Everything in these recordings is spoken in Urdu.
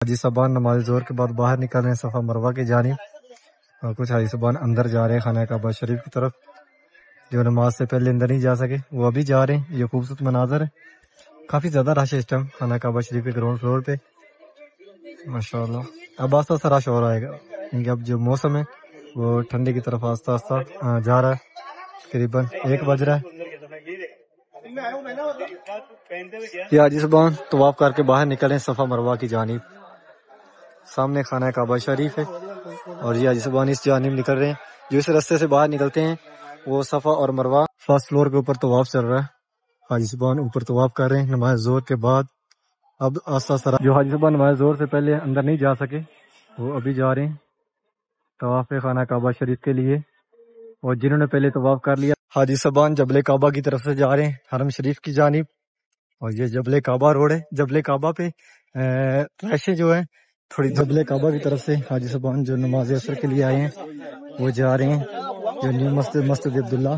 حاجی صاحبان نماز ظہر کے بعد باہر نکل رہے ہیں صفا مروہ کی جانب، اور کچھ حاجی صاحبان اندر جا رہے ہیں خانہ کعبہ شریف کی طرف۔ جو نماز سے پہلے اندر نہیں جا سکے وہ ابھی جا رہے ہیں۔ یہ خوبصورت مناظر ہے، کافی زیادہ رش ہے اس ٹائم خانہ کعبہ شریف کے گراؤنڈ فلور پہ، ماشاءاللہ۔ اب آہستہ آہستہ رش ہو رہا ہے کیونکہ اب جو موسم ہے وہ ٹھنڈے کی طرف آہستہ آہستہ جا رہا ہے۔ تقریباً 1 بج رہا ہے۔ یہ حاجی صاحبان طواف کر کے باہر نکلے صفا مروہ کی جانب، سامنے خانہ کعبہ شریف ہے، اور یہ حاجی صاحبان اس جانب نکل رہے ہیں۔ جو اس رستے سے باہر نکلتے ہیں وہ صفا اور مروہ فرسٹ فلور کے اوپر طواف چل رہا ہے۔ حاجی صاحبان اوپر طواف کر رہے ہیں نماز ظہر کے بعد۔ اب آستہ آستہ جو حاجی صاحبان نماز ظہر سے پہلے اندر نہیں جا سکے وہ ابھی جا رہے ہیں طواف خانہ کعبہ شریف کے لیے، اور جنہوں نے پہلے طواف کر لیا حاجی صاحبان جبل کعبہ کی طرف سے جا رہے ہیں حرم شریف کی جانب۔ اور یہ جبل کعبہ روڈ ہے، جبل کعبہ پہ رشیں جو ہے تھوڑی، جبل کعبہ کی طرف سے حاجی صاحبان جو نماز عصر کے لیے آئے ہیں وہ جا رہے ہیں جو نیو مسجد عبداللہ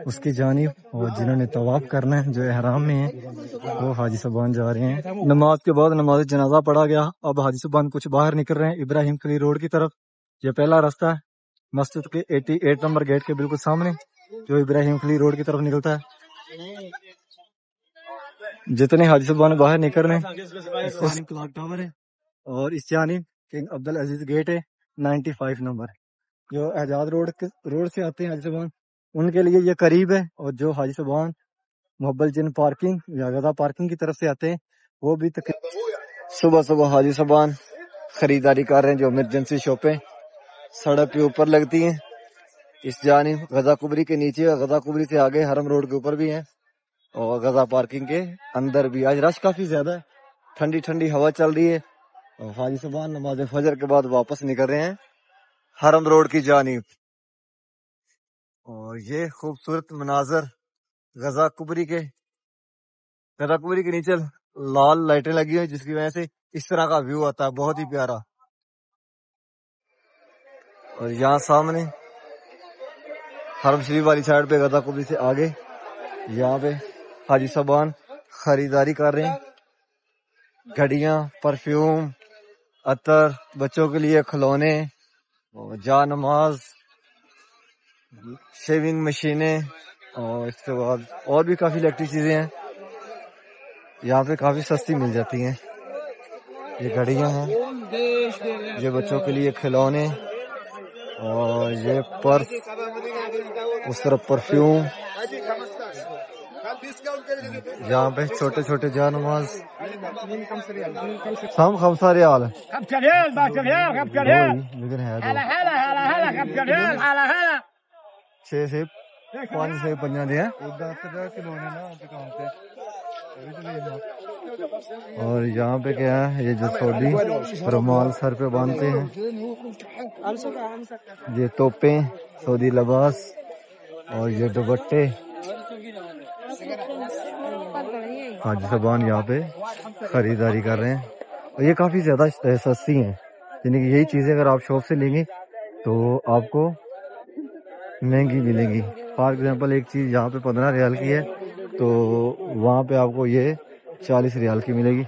اس کی جانب، اور جنہوں نے طواف کرنا ہے جو احرام میں ہیں وہ حاجی صاحبان جا رہے ہیں۔ نماز کے بعد نماز جنازہ پڑھا گیا، اب حاجی صاحبان کچھ باہر نکل رہے ہیں ابراہیم خلیل روڈ کی طرف۔ یہ پہلا راستہ ہے مسجد کے 88 نمبر گیٹ کے بالکل سامنے جو ابراہیم خلیل روڈ کی طرف نکلتا ہے۔ جتنے حاجی صاحبان باہر نکل رہے ہیں کلاک ٹاور ہے، اور اس جانب کنگ عبدالعزیز گیٹ ہے 95 نمبر۔ جو اعجاز روڈ سے آتے ہیں حاجی صاحبان ان کے لیے یہ قریب ہے، اور جو حاجی صاحبان محبت جن پارکنگ یا غزہ پارکنگ کی طرف سے آتے ہیں وہ بھی صبح صبح حاجی صاحبان خریداری کر رہے ہیں جو ایمرجنسی شاپیں سڑک کے اوپر لگتی ہیں۔ اس جانب غزہ کبری کے نیچے، غزہ کبری سے آگے حرم روڈ کے اوپر بھی ہیں، اور غزہ پارکنگ کے اندر بھی۔ آج رش کافی زیادہ ہے، ٹھنڈی ٹھنڈی ہوا چل رہی ہے، اور حاجی صاحبان نماز فجر کے بعد واپس نکل رہے ہیں حرم روڈ کی جانب۔ اور یہ خوبصورت مناظر غزہ کبری کے نیچے لال لائٹیں لگی ہوئی جس کی وجہ سے اس طرح کا ویو آتا ہے، بہت ہی پیارا۔ اور یہاں سامنے حرم شریف والی سائڈ پہ غزہ کبری سے آگے یہاں پہ حاجی صاحبان خریداری کر رہے ہیں، گھڑیاں، پرفیوم، عطر، بچوں کے لیے کھلونے، جا نماز، شیونگ مشینیں، اور اس کے بعد اور بھی کافی الیکٹرک چیزیں ہیں یہاں پہ، کافی سستی مل جاتی ہیں۔ یہ گھڑیاں ہیں، یہ بچوں کے لیے کھلونے، اور یہ پرس، اس طرف پرفیوم، یہاں پہ چھوٹے چھوٹے جا نماز سام 5 ریال لیکن ہے 6 سے 5 سے 5 دے ہیں۔ اور یہاں پہ کیا ہے، یہ جو سعودی رومال سر پہ باندھتے ہیں، یہ توپیں، سعودی لباس، اور یہ دوپٹے۔ حاجی صاحبان یہاں پہ خریداری کر رہے ہیں، اور یہ کافی زیادہ سستی ہیں، یعنی کہ یہی چیزیں اگر آپ شاپ سے لیں گے تو آپ کو مہنگی ملیں گی۔ فار ایگزامپل ایک چیز یہاں پہ 15 ریال کی ہے تو وہاں پہ آپ کو یہ 40 ریال کی ملے گی۔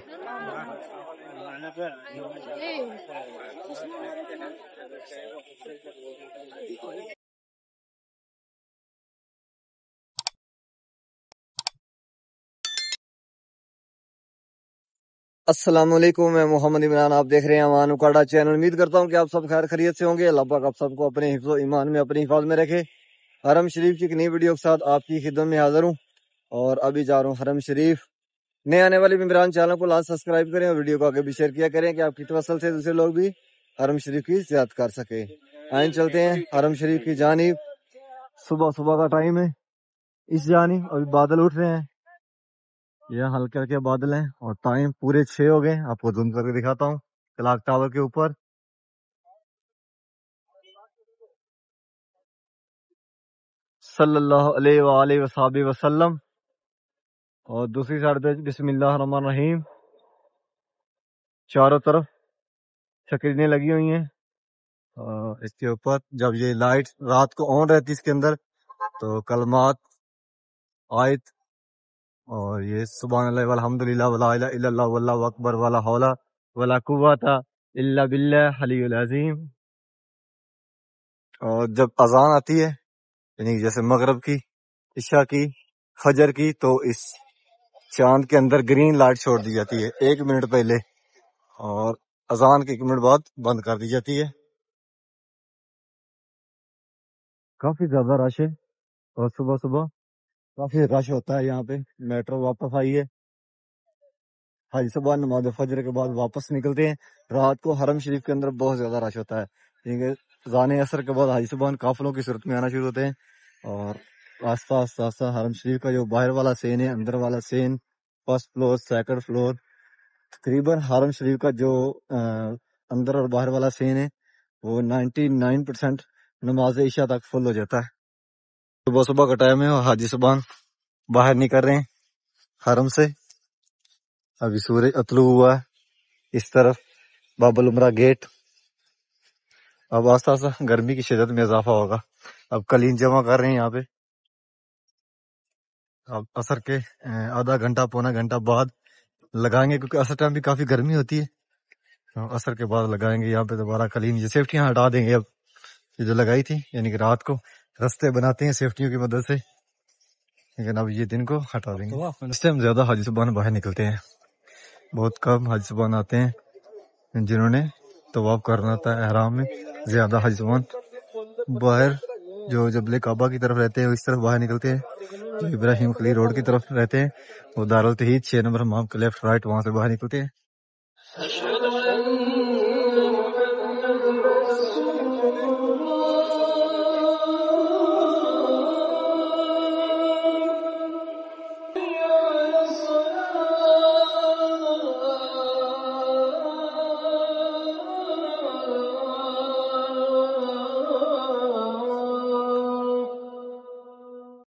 السلام علیکم، میں محمد عمران، آپ دیکھ رہے ہیں امان اکاڑا چینل۔ امید کرتا ہوں کہ آپ سب خیر خیریت سے ہوں گے۔ اللہ پاک آپ سب کو اپنے حفظ و ایمان میں اپنی حفاظت میں رکھے۔ حرم شریف کی ایک نئی ویڈیو کے ساتھ آپ کی خدمت میں حاضر ہوں، اور ابھی جا رہا ہوں حرم شریف۔ نئے آنے والے ممبران چینل کو لازم سبسکرائب کریں، اور ویڈیو کو آگے بھی شیئر کیا کریں کہ آپ کی توسل سے دوسرے لوگ بھی حرم شریف کی زیارت کر سکے۔ آئیں چلتے ہیں حرم شریف کی جانب۔ صبح صبح کا ٹائم ہے اس جانب، ابھی بادل اٹھ رہے ہیں، یہ ہلکے ہلکے بادل ہیں، اور ٹائم پورے 6 ہو گئے۔ آپ کو زوم کر کے دکھاتا ہوں کلاک ٹاور کے اوپر۔ صلی اللہ علیہ وآلہ وصحبہ وسلم۔ اور دوسری سائڈ پہ بسم اللہ الرحمن الرحیم، چاروں طرف سکرینیں لگی ہوئی ہیں، اور اس کے اوپر جب یہ لائٹ رات کو آن رہتی اس کے اندر تو کلمات، آیت، اور یہ سبحان اللہ والحمد للہ ولا الہ الا اللہ واللہ اکبر ولا حول ولا قوت الا باللہ العلی العظیم. اور جب اذان آتی ہے یعنی جیسے مغرب کی، عشاء کی، فجر کی، تو اس چاند کے اندر گرین لائٹ چھوڑ دی جاتی ہے 1 منٹ پہلے، اور اذان کے 1 منٹ بعد بند کر دی جاتی ہے. کافی زیادہ رش ہے، اور صبح صبح کافی رش ہوتا ہے یہاں پہ. میٹرو واپس آئی ہے، حاجی صاحبان نماز فجر کے بعد واپس نکلتے ہیں. رات کو حرم شریف کے اندر بہت زیادہ رش ہوتا ہے، کیونکہ اذان عصر کے بعد حاجی صاحبان قافلوں کی صورت میں آنا شروع ہوتے ہیں، اور آستہ آستہ آستہ حرم شریف کا جو باہر والا سین ہے، اندر والا سین، فرسٹ فلور، سیکنڈ فلور، تقریباً حرم شریف کا جو اندر اور باہر والا سین ہے وہ 99% نماز عشاء تک فل ہو جاتا ہے. صبح صبح کا ٹائم ہے اور حاجی صاحبان باہر نکل رہے ہیں حرم سے. ابھی سورج اطلوع ہوا ہے اس طرف باب العمرہ گیٹ. اب آستہ آستہ گرمی کی شدت میں اضافہ ہوگا. اب قلین جمع کر رہے ہیں یہاں پہ. اب عصر کے آدھا گھنٹہ پونا گھنٹہ بعد لگائیں گے، کیونکہ عصر ٹائم بھی کافی گرمی ہوتی ہے. عصر کے بعد لگائیں گے یہاں پہ دوبارہ قلین. یہ سیفٹیاں ہٹا دیں گے اب، یہ جو لگائی تھی، یعنی کہ رات کو رستے بناتے ہیں سیفٹیوں کی مدد سے، لیکن اب یہ دن کو ہٹا دیں گے. اس ٹائم زیادہ حاجی صاحبان باہر نکلتے ہیں، بہت کم حاجی صاحبان آتے ہیں جنہوں نے طواف کرنا تھا احرام میں. زیادہ حاجی صاحبان باہر جو جبل کعبہ کی طرف رہتے ہیں اس طرف باہر نکلتے ہیں. جو ابراہیم خلیل روڈ کی طرف رہتے ہیں وہ دارالتوحید 6 نمبر حمام کے لیفٹ رائٹ وہاں سے باہر نکلتے ہیں.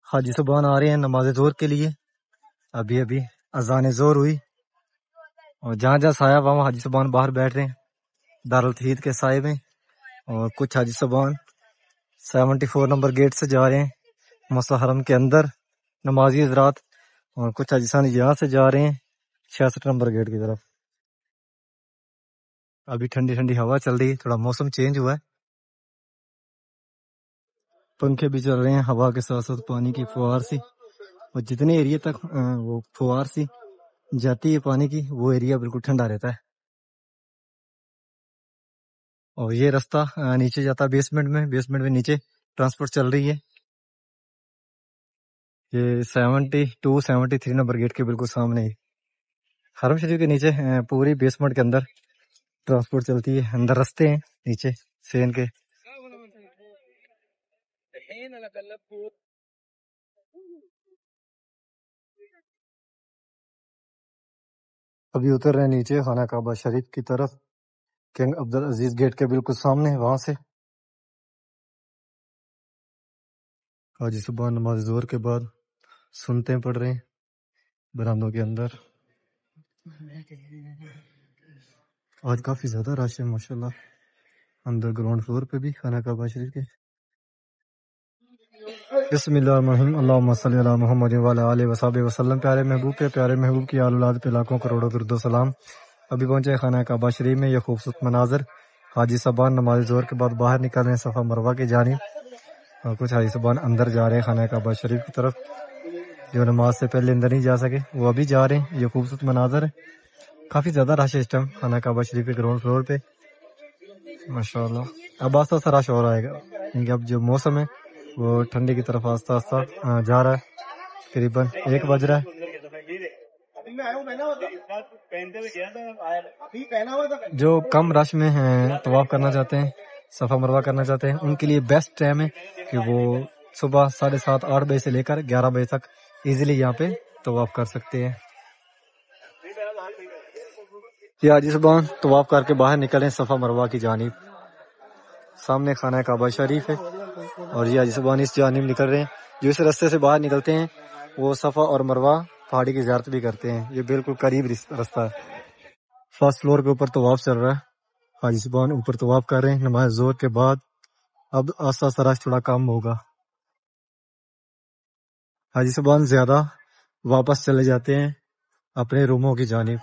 حاجی صاحبان آ رہے ہیں نماز ظہر کے لیے. ابھی ابھی اذان ظہر ہوئی، اور جہاں جہاں سایہ وہاں حاجی صاحبان باہر بیٹھ رہے ہیں دارالتوحید کے سائے میں. اور کچھ حاجی صاحبان 74 نمبر گیٹ سے جا رہے ہیں مسجد حرم کے اندر نمازی حضرات، اور کچھ حاجی صاحب یہاں سے جا رہے ہیں 66 نمبر گیٹ کی طرف. ابھی ٹھنڈی ٹھنڈی ہوا چل رہی ہے، تھوڑا موسم چینج ہوا ہے، پنکھے بھی چل رہے ہیں، ہوا کے ساتھ ساتھ پانی کی فوار سی، اور جتنے ایریا تک وہ فوار سی جاتی ہے پانی کی وہ ایریا بالکل ٹھنڈا رہتا ہے. اور یہ رستہ نیچے جاتا ہے بیسمنٹ میں نیچے ٹرانسپورٹ چل رہی ہے. یہ 72 73 نمبر گیٹ کے بالکل سامنے ہی حرم شریف کے نیچے پوری بیسمنٹ کے اندر ٹرانسپورٹ چلتی ہے. اندر رستے ہیں نیچے سین کے. ابھی اتر رہے ہیں نیچے خانہ کعبہ شریف کی طرف، کنگ عبدالعزیز گیٹ کے بالکل سامنے. وہاں سے حاجی صبح نماز ظہر کے بعد سنتے پڑھ رہے ہیں برامدوں کے اندر. آج کافی زیادہ رش ہے ماشاءاللہ اندر گراؤنڈ فلور پہ بھی خانہ کعبہ شریف کے. بسم اللہ الرحمن الرحیم، اللہم صلی علی محمد وعلی آلہ وصحبہ وسلم. پیارے محبوب کی آل اولاد پہ لاکھوں کروڑوں درود و سلام. ابھی پہنچے خانہ کعبہ شریف میں. یہ خوبصورت مناظر حاجی صاحبان نماز ظہر کے بعد باہر نکل رہے ہیں صفا مروہ کی جانب، اور کچھ حاجی صاحبان اندر جا رہے ہیں خانہ کعبہ شریف کی طرف. جو نماز سے پہلے اندر نہیں جا سکے وہ ابھی جا رہے ہیں. یہ خوبصورت مناظر ہے، کافی زیادہ رش ہے اس ٹائم خانہ کعبہ شریف کے گراؤنڈ فلور پہ ماشاءاللہ. اب آستہ آستہ رش ہو رہا ہے کیونکہ اب جو موسم ہے وہ ٹھنڈی کی طرف آستہ آستہ جا رہا ہے. تقریباً 1 بج رہا ہے. جو کم رش میں ہیں طواف کرنا چاہتے ہیں، صفا مروہ کرنا چاہتے ہیں، ان کے لیے بیسٹ ٹائم ہے کہ وہ صبح 7:30 8 بجے سے لے کر 11 بجے تک ایزیلی یہاں پہ طواف کر سکتے ہیں. یہ حاجی صاحبان طواف کر کے باہر نکلے صفا مروہ کی جانب. سامنے خانہ کعبہ شریف ہے، اور یہ حاجی صاحبان اس جانب نکل رہے ہیں. جو اس رستے سے باہر نکلتے ہیں وہ صفا اور مروہ پہاڑی کی زیارت بھی کرتے ہیں. یہ بالکل قریب رستہ ہے. فرسٹ فلور کے اوپر طواف چل رہا ہے، حاجی صاحبان اوپر طواف کر رہے ہیں نماز ظہر کے بعد. اب آستہ آستہ رش تھوڑا کم ہوگا. حاجی صاحبان زیادہ واپس چلے جاتے ہیں اپنے روموں کی جانب.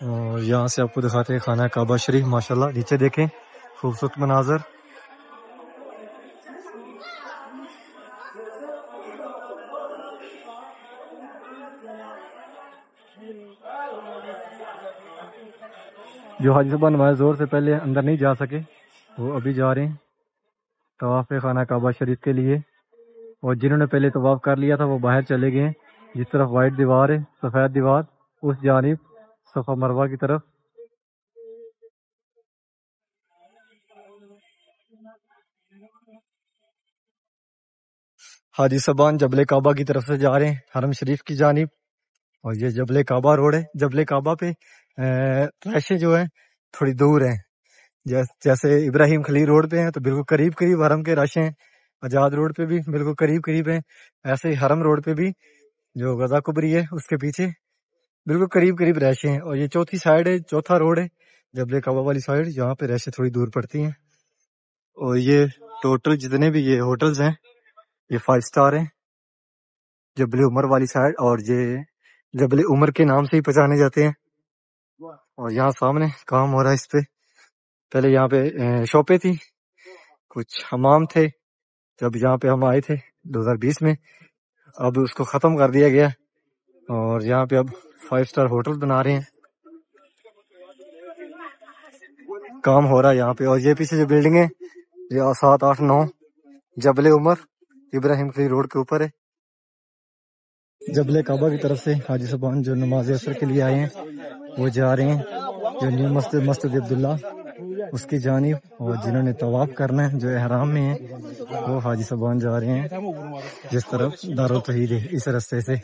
اور یہاں سے آپ کو دکھاتے ہیں خانہ کعبہ شریف. ماشاءاللہ نیچے دیکھیں خوبصورت مناظر. جو حاجی صاحب نماز ظہر سے پہلے اندر نہیں جا سکے وہ ابھی جا رہے ہیں طواف خانہ کعبہ شریف کے لیے. اور جنہوں نے پہلے طواف کر لیا تھا وہ باہر چلے گئے ہیں. جس طرف وائٹ دیوار ہے سفید دیوار اس جانب صفا مروہ کی طرف. حاجی صاحبان جبل کعبہ کی طرف سے جا رہے ہیں حرم شریف کی جانب. اور یہ جبل کعبہ روڈ ہے. جبل کعبہ پہ رشیں جو ہیں تھوڑی دور ہیں. جیسے ابراہیم خلیل روڈ پہ ہیں تو بالکل قریب قریب حرم کے رش ہیں. آزاد روڈ پہ بھی بالکل قریب قریب ہیں. ایسے ہی حرم روڈ پہ بھی جو غزہ کبری ہے اس کے پیچھے بالکل قریب قریب رہائشیں ہیں. اور یہ چوتھی سائڈ ہے, چوتھا روڈ ہے جبل کعبہ والی سائڈ, یہاں پہ رہائشیں تھوڑی دور پڑتی ہیں. اور یہ ٹوٹل جتنے بھی یہ ہوٹلز ہیں یہ 5 سٹار ہیں جبل عمر والی سائڈ. اور یہ جبل عمر کے نام سے ہی پہچانے جاتے ہیں. اور یہاں سامنے کام ہو رہا ہے اس پہ. پہلے یہاں پہ شاپیں تھی, کچھ حمام تھے جب یہاں پہ ہم آئے تھے 2020 میں. اب اس کو ختم کر دیا گیا اور یہاں پہ اب 5 سٹار ہوٹل بنا رہے ہیں. کام ہو رہا ہے یہاں پہ. اور یہ پیچھے جو بلڈنگ ہے یہ 7 8 9 جبل عمر ابراہیم خلیل روڈ کے اوپر ہے. جبل کعبہ کی طرف سے حاجی صاحبان جو نماز عصر کے لیے آئے ہیں وہ جا رہے ہیں جو نیو مسجد عبداللہ اس کی جانب. اور جنہوں نے طواف کرنا ہے جو احرام میں ہیں وہ حاجی صاحبان جا رہے ہیں جس طرف دارالتوحید ہے اس رستے سے.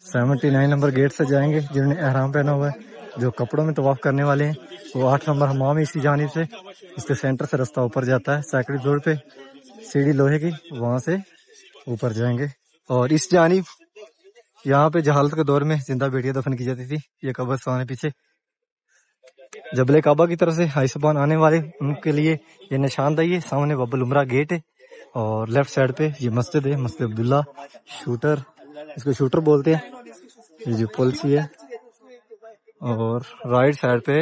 79 نمبر گیٹ سے جائیں گے جنہوں نے احرام پہنا ہوا ہے. جو کپڑوں میں طواف کرنے والے ہیں وہ 8 نمبر حمام ہے اسی جانب سے. اس کے سینٹر سے رستہ اوپر جاتا ہے سیکرڈ روڈ پہ, سیڑھی لوہے کی, وہاں سے اوپر جائیں گے. اور اس جانب یہاں پہ جہالت کے دور میں زندہ بیٹیاں دفن کی جاتی تھی. یہ قبرستان ہے پیچھے. جبل کعبہ کی طرف سے حاجی صاحبان آنے والے ان کے لیے یہ نشاندہی ہے. سامنے باب العمرہ گیٹ ہے اور لیفٹ سائڈ پہ یہ مسجد ہے, مسجد عبداللہ. شوٹر, اس کو شوٹر بولتے ہیں. یہ جو پل سی ہے. اور رائٹ سائڈ پہ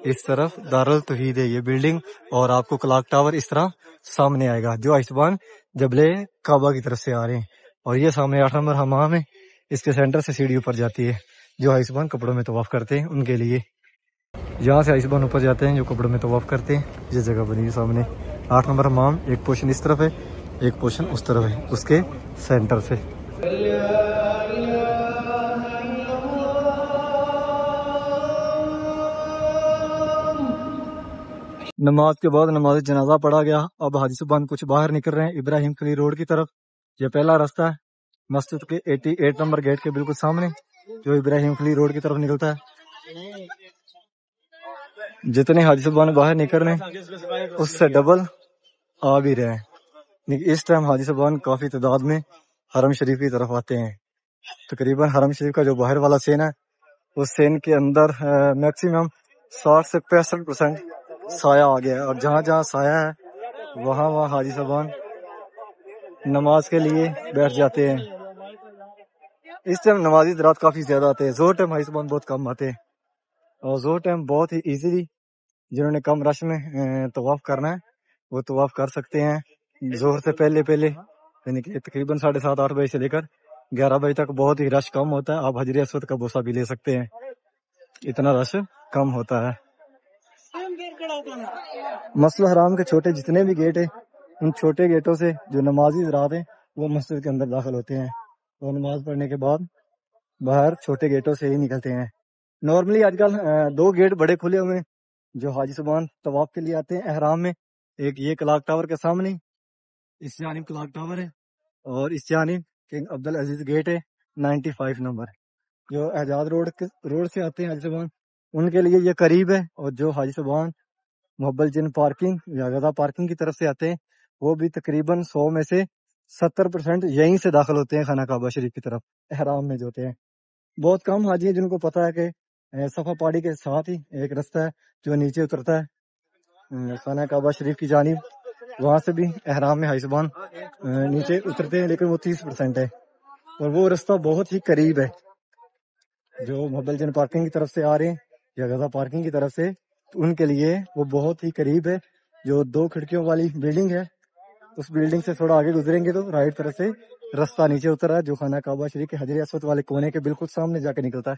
اس طرف دارالتوحید ہے یہ بلڈنگ. اور آپ کو کلاک ٹاور اس طرح سامنے آئے گا جو حاجی صاحبان جبل کعبہ کی طرف سے آ رہے ہیں. اور یہ سامنے 8 نمبر حمام ہے, اس کے سینٹر سے سیڑھی اوپر جاتی ہے جو حاجی صاحبان کپڑوں میں طواف کرتے ہیں ان کے لیے. یہاں سے حاجی صاحبان اوپر جاتے ہیں جو کپڑوں میں طواف کرتے ہیں. یہ جگہ بنی ہے سامنے 8 نمبر حمام. ایک پورشن اس طرف ہے ایک پورشن اس طرف ہے اس کے سینٹر سے. نماز کے بعد نماز جنازہ پڑھا گیا. اب حاجی صاحبان کچھ باہر نکل رہے ہیں ابراہیم خلیل روڈ کی طرف. یہ پہلا راستہ ہے مسجد کے 88 نمبر گیٹ کے بالکل سامنے جو ابراہیم خلیل روڈ کی طرف نکلتا ہے. جتنے حاجی صاحبان باہر نکل رہے ہیں اس سے ڈبل آ بھی رہے ہیں. اس ٹائم حاجی صاحبان کافی تعداد میں حرم شریف کی طرف آتے ہیں. تقریباً حرم شریف کا جو باہر والا سین ہے اس سین کے اندر میکسیمم 60 سے 65% سایہ آ گیا ہے. اور جہاں جہاں سایہ ہے وہاں وہاں حاجی صاحبان نماز کے لیے بیٹھ جاتے ہیں. اس ٹائم نمازی حضرات کافی زیادہ آتے ہیں. زور ٹائم حاجی صاحبان بہت کم آتے ہیں. اور زور ٹائم بہت ہی ایزیلی جنہوں نے کم رش میں طواف کرنا ہے وہ طواف کر سکتے ہیں. زہر سے پہلے یعنی کہ تقریباً 7:30 8 بجے سے لے کر 11 بجے تک بہت ہی رش کم ہوتا ہے. آپ حجر اسود کا بوسہ بھی لے سکتے ہیں, اتنا رش کم ہوتا ہے. مسجد حرام کے چھوٹے جتنے بھی گیٹ ہیں ان چھوٹے گیٹوں سے جو نمازی حضرات ہیں وہ مسجد کے اندر داخل ہوتے ہیں اور نماز پڑھنے کے بعد باہر چھوٹے گیٹوں سے ہی نکلتے ہیں. نارملی آج کل 2 گیٹ بڑے کھلے ہوئے ہیں جو حاجی صاحبان طواف کے لیے آتے ہیں احرام میں. ایک یہ کلاک ٹاور کے سامنے اس جانب کلاک ٹاور ہے اور اس جانب کنگ عبدالعزیز گیٹ ہے 95 نمبر. جو اعجاز روڈ سے آتے ہیں حاجی صاحبان ان کے لیے یہ قریب ہے. اور جو حاجی صاحبان محبل جن پارکنگ یا غزہ پارکنگ کی طرف سے آتے ہیں وہ بھی تقریباً 100 میں سے 70% یہیں سے داخل ہوتے ہیں خانہ کعبہ شریف کی طرف احرام میں جو ہوتے ہیں. بہت کم حاجی ہیں جن کو پتہ ہے کہ صفا پاڑی کے ساتھ ہی ایک رستہ ہے جو نیچے اترتا ہے خانہ کعبہ شریف کی جانب. وہاں سے بھی احرام میں حاجی صاحبان نیچے اترتے ہیں لیکن وہ 30% ہے اور وہ رستہ بہت ہی قریب ہے. جو محبل جن پارکنگ کی طرف سے آ رہے ہیں یا غزہ پارکنگ کی طرف سے، تو ان کے لیے وہ بہت ہی قریب ہے. جو 2 کھڑکیوں والی بلڈنگ ہے، اس بلڈنگ سے تھوڑا آگے گزریں گے تو رائٹ طرف سے رستہ نیچے اتر رہا ہے، جو خانہ کعبہ شریف کے حجر اسود والے کونے کے بالکل سامنے جا کے نکلتا ہے.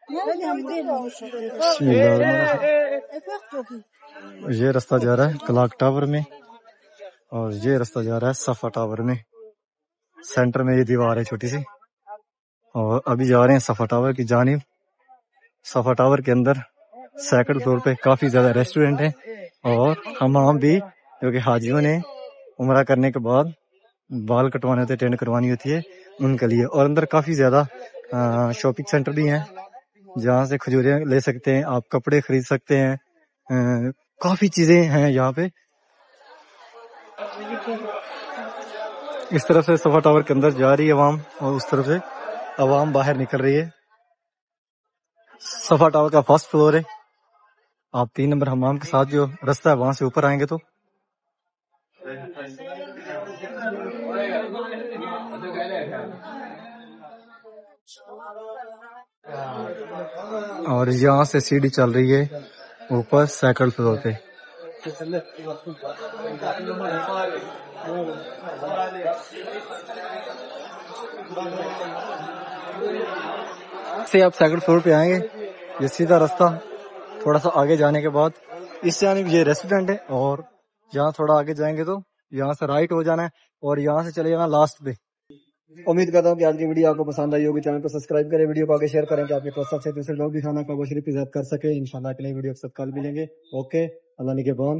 بسم اللہ الرحمن الرحیم. یہ راستہ جا رہا ہے کلاک ٹاور میں، اور یہ راستہ جا رہا ہے صفا ٹاور میں. سینٹر میں یہ دیوار ہے چھوٹی سی، اور ابھی جا رہے ہیں صفا ٹاور کی جانب. صفا ٹاور کے اندر سیکنڈ فلور پہ کافی زیادہ ریسٹورنٹ ہیں اور حمام بھی، جو کہ حاجیوں نے عمرہ کرنے کے بعد بال کٹوانے ہوتے، ٹینڈ کروانی ہوتی ہے ان کے لیے. اور اندر کافی زیادہ شاپنگ سینٹر بھی ہیں جہاں سے کھجوریاں لے سکتے ہیں آپ، کپڑے خرید سکتے ہیں، کافی چیزیں ہیں یہاں پہ. اس طرف سے صفا ٹاور کے اندر جا رہی ہے عوام، اور اس طرف سے عوام باہر نکل رہی ہے. صفا ٹاور کا فرسٹ فلور ہے. آپ 3 نمبر حمام کے ساتھ جو راستہ ہے وہاں سے اوپر آئیں گے تو اور یہاں سے سیڑھی چل رہی ہے اوپر سیکنڈ فلور پہ. سے آپ سیکنڈ فلور پہ آئیں گے، یہ سیدھا راستہ تھوڑا سا آگے جانے کے بعد اس جانب یہ ریسٹورینٹ ہے، اور یہاں تھوڑا آگے جائیں گے تو یہاں سے رائٹ ہو جانا ہے اور یہاں سے چلے جانا لاسٹ پہ. امید کرتا ہوں کہ آج کی ویڈیو آپ کو پسند آئی ہوگی. چینل کو سبسکرائب کریں، ویڈیو کو آگے شیئر کریں کہ آپ کے دوستوں سے دوسرے لوگ بھی خانہ کعبہ شریف کی زیارت کر سکیں. انشاءاللہ اگلے ویڈیو کے ساتھ کل ملیں گے. اوکے، اللہ نگہبان.